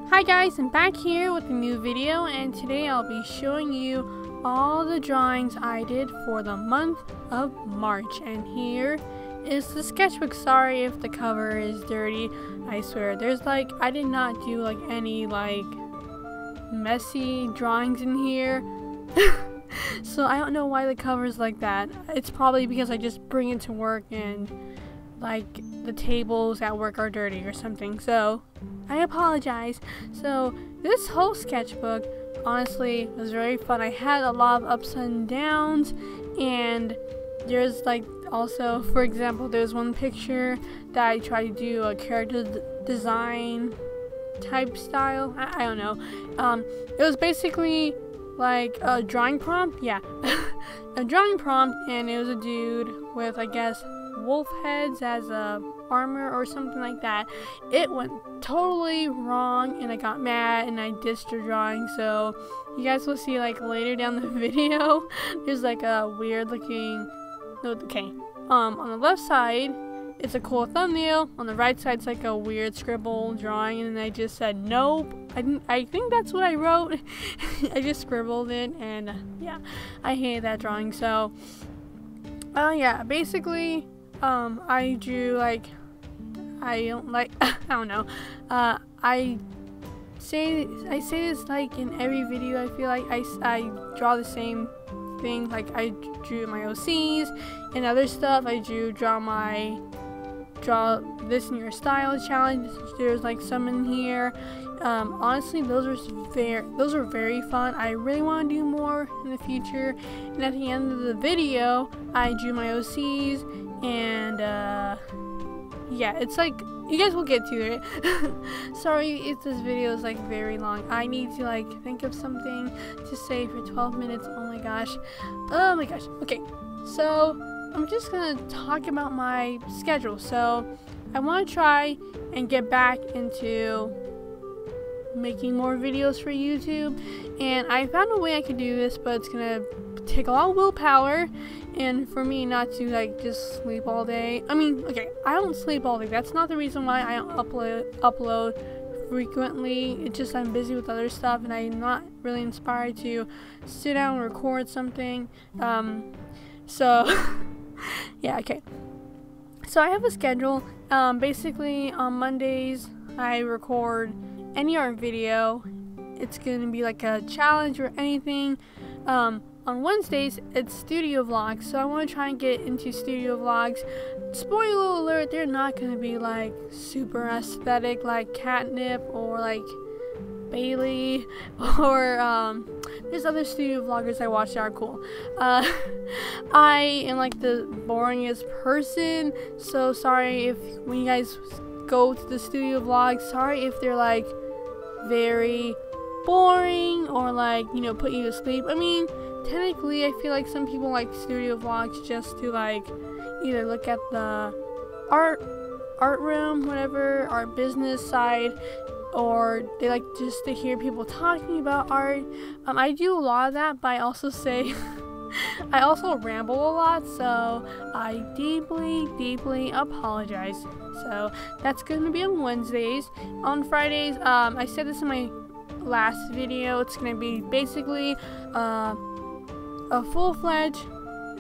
Hi guys, I'm back here with a new video, and today I'll be showing you all the drawings I did for the month of March. And here is the sketchbook. Sorry if the cover is dirty. I swear there's I did not do any messy drawings in here. So I don't know why the cover is like that. It's probably because I just bring it to work and the tables at work are dirty or something, so I apologize. So this whole sketchbook honestly was very fun. I had a lot of ups and downs, and there's also, for example, there's one picture that I tried to do a character design type style. I don't know. It was basically a drawing prompt, yeah. A drawing prompt, and it was a dude with, I guess, wolf heads as a armor or something like that. It went totally wrong and I got mad and I ditched the drawing, so you guys will see later down the video. There's a weird looking, okay, on the left side it's a cool thumbnail, on the right side it's a weird scribble drawing, and I just said nope. I think that's what I wrote. I just scribbled it, and yeah, I hate that drawing. So yeah, basically I drew I don't know. I say this in every video. I feel I draw the same thing. I drew my OCs and other stuff. I draw this in your style challenge. There's some in here. Honestly, those are very fun. I really want to do more in the future. And at the end of the video, I drew my OCs, and yeah, it's you guys will get to it. Sorry if this video is very long. I need to think of something to say for 12 minutes. Oh my gosh. Okay, so I'm just gonna talk about my schedule. So I want to try and get back into making more videos for YouTube, and I found a way I could do this, but it's gonna take a lot of willpower, and for me not to just sleep all day. I mean, okay, I don't sleep all day. That's not the reason why I don't upload frequently. It's just I'm busy with other stuff and I'm not really inspired to sit down and record something. So yeah, okay. So I have a schedule. Basically on Mondays I record any art video. It's gonna be a challenge or anything. On Wednesdays it's studio vlogs, so I want to try and get into studio vlogs. Spoiler alert, they're not gonna be super aesthetic like Catnip or Bailey or there's other studio vloggers I watch that are cool. I am the boringest person, so sorry if when you guys go to the studio vlogs, sorry if they're very boring or put you to sleep. I mean, technically I feel some people like studio vlogs just to either look at the art room, whatever, art business side, or they just to hear people talking about art. I do a lot of that, but I also say I also ramble a lot, so I deeply apologize. So that's gonna be on Wednesdays. On Fridays, I said this in my last video, it's gonna be basically a full-fledged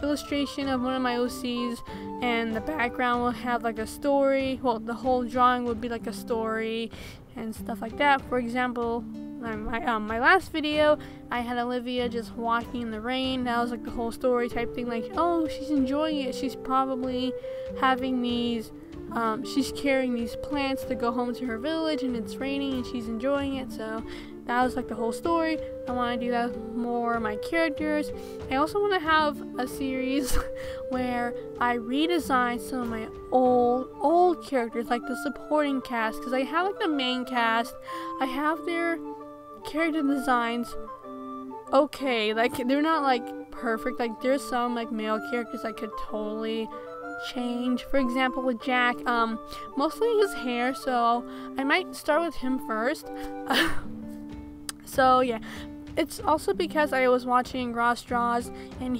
illustration of one of my OCs, and the background will have a story. Well, the whole drawing would be a story and stuff like that. For example, my last video, I had Olivia just walking in the rain. That was the whole story type thing. Oh, she's enjoying it. She's probably having these she's carrying these plants to go home to her village, and it's raining and she's enjoying it. So that was the whole story. I want to do that with more of my characters. I also want to have a series where I redesign some of my old characters, the supporting cast, because I have the main cast, I have their character designs okay, they're not perfect. There's some male characters I could totally change. For example, with Jack, mostly his hair, so I might start with him first. So yeah, it's also because I was watching Ross Draws, and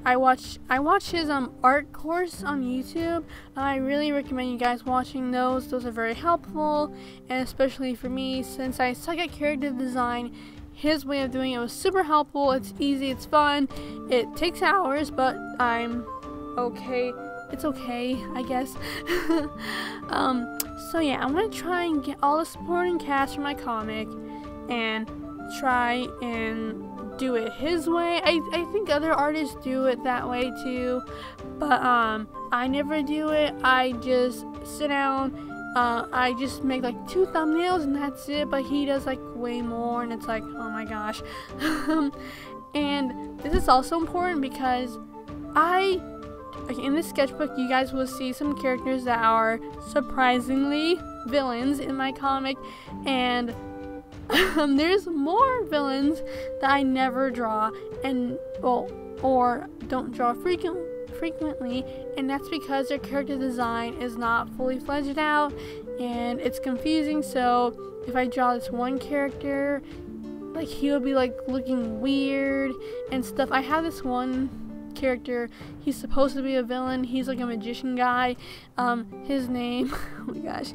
I watch his art course on YouTube. I really recommend you guys watching those. Those are very helpful, and especially for me, since I suck at character design, his way of doing it was super helpful. It's easy, it's fun. It takes hours, but I'm okay. It's okay, I guess. So yeah, I'm gonna try and get all the supporting cast for my comic and try and do it his way. I think other artists do it that way too, but I never do it. I just sit down, I just make like 2 thumbnails and that's it, but he does like way more, and it's like, oh my gosh. And this is also important because in this sketchbook you guys will see some characters that are surprisingly villains in my comic, and there's more villains that I never draw, and or don't draw frequently, and that's because their character design is not fully fledged out and it's confusing. So if I draw this one character, like he will be like looking weird and stuff. I have this one character, he's supposed to be a villain, he's like a magician guy. His name oh my gosh,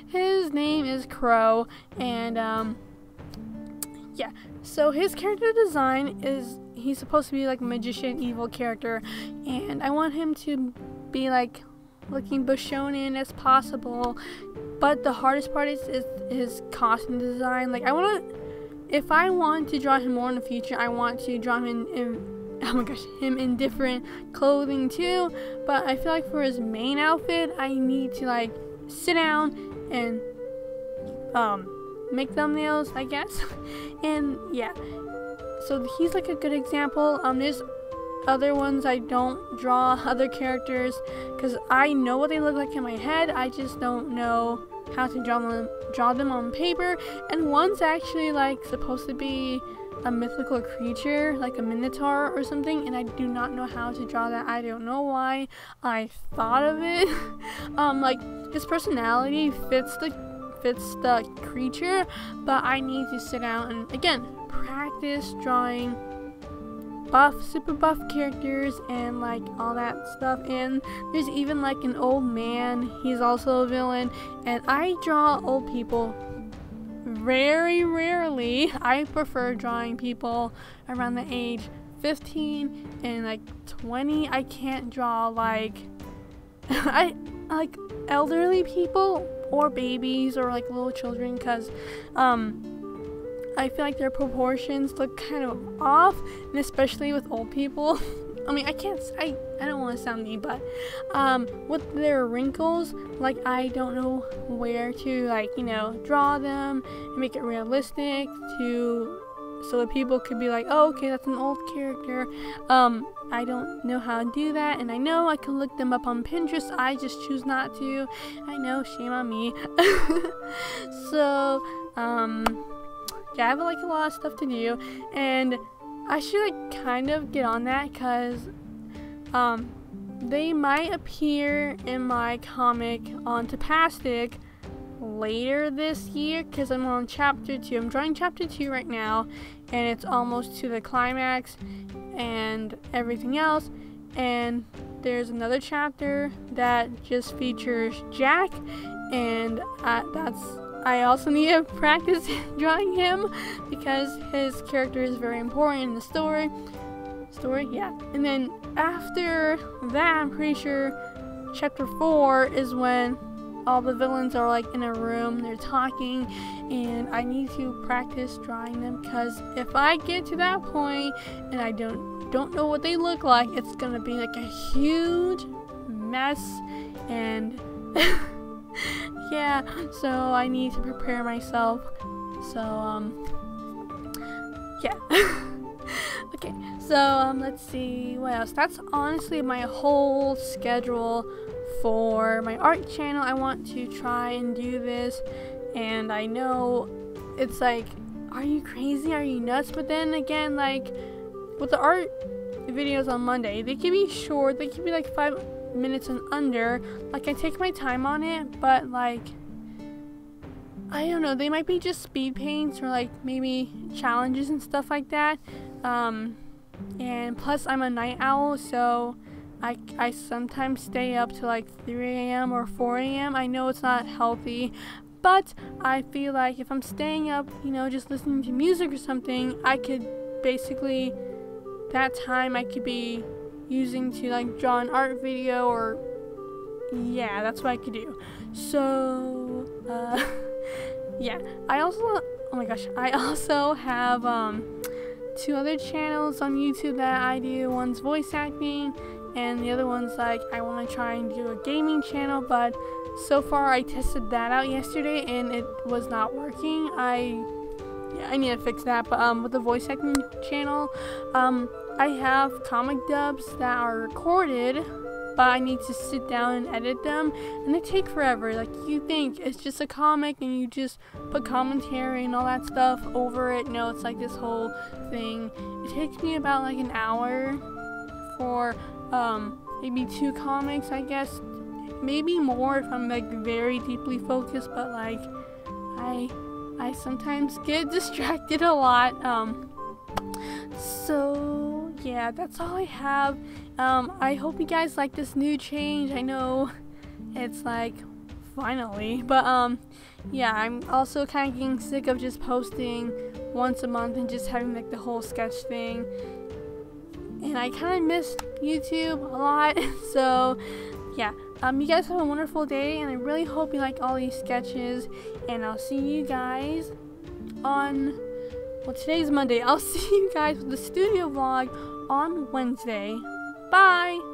his name is Crow, and yeah, so his character design is, he's supposed to be like a magician evil character, and I want him to be like looking Bashonen as possible, but the hardest part is his costume design. Like if I want to draw him more in the future, I want to draw him in oh my gosh, him in different clothing too, but I feel like for his main outfit I need to like sit down and make thumbnails, I guess. And yeah, so he's like a good example. There's other ones I don't draw, other characters, because I know what they look like in my head, I just don't know how to draw them on paper. And one's actually like supposed to be a mythical creature, like a minotaur or something, and I do not know how to draw that. I don't know why I thought of it. Like his personality fits the creature, but I need to sit down and again practice drawing super buff characters and like all that stuff. And there's even like an old man, he's also a villain, and I draw old people very rarely. I prefer drawing people around the age 15 and like 20. I can't draw like I like elderly people or babies or like little children, because I feel like their proportions look kind of off, and especially with old people. I mean, I don't want to sound mean, but with their wrinkles, like I don't know where to like, you know, draw them and make it realistic so that people could be like, oh, okay, that's an old character. I don't know how to do that, and I know I can look them up on Pinterest, I just choose not to. I know, shame on me. So, yeah, I have like a lot of stuff to do, and I should like kind of get on that, because they might appear in my comic on Tapastic later this year, because I'm on chapter 2. I'm drawing chapter 2 right now, and it's almost to the climax and everything else, and there's another chapter that just features Jack, and I also need to practice drawing him because his character is very important in the story, yeah. And then after that, I'm pretty sure chapter 4 is when all the villains are like in a room, they're talking, and I need to practice drawing them, because if I get to that point and I don't know what they look like, it's gonna be like a huge mess, and yeah, so I need to prepare myself. So yeah. Okay, so let's see what else. That's honestly my whole schedule for my art channel. I want to try and do this, and I know it's like, are you crazy, are you nuts? But then again, like with the art videos on Monday, they can be short, they can be like 5 minutes and under. Like I take my time on it, but like I don't know, they might be just speed paints or like maybe challenges and stuff like that. and plus I'm a night owl, so I sometimes stay up to like 3 a.m. or 4 a.m. I know it's not healthy, but I feel like if I'm staying up, you know, just listening to music or something, I could basically, that time I could be using to like draw an art video, or yeah, that's what I could do. So yeah, I also, oh my gosh, I also have 2 other channels on YouTube that I do. One's voice acting, and the other one's like I want to try and do a gaming channel, but so far I tested that out yesterday and it was not working. I need to fix that. But with the voice acting channel, I have comic dubs that are recorded, but I need to sit down and edit them, and they take forever. Like, you think it's just a comic and you just put commentary and all that stuff over it. No, it's like this whole thing. It takes me about like an hour for maybe 2 comics, I guess, maybe more if I'm like very deeply focused, but like I sometimes get distracted a lot. So yeah, that's all I have. I hope you guys like this new change. I know it's like finally, but yeah, I'm also kind of getting sick of just posting once a month and just having like the whole sketch thing, and I kind of miss YouTube a lot. So yeah, you guys have a wonderful day, and I really hope you like all these sketches, and I'll see you guys on, well, today's Monday. I'll see you guys with the studio vlog on Wednesday. Bye!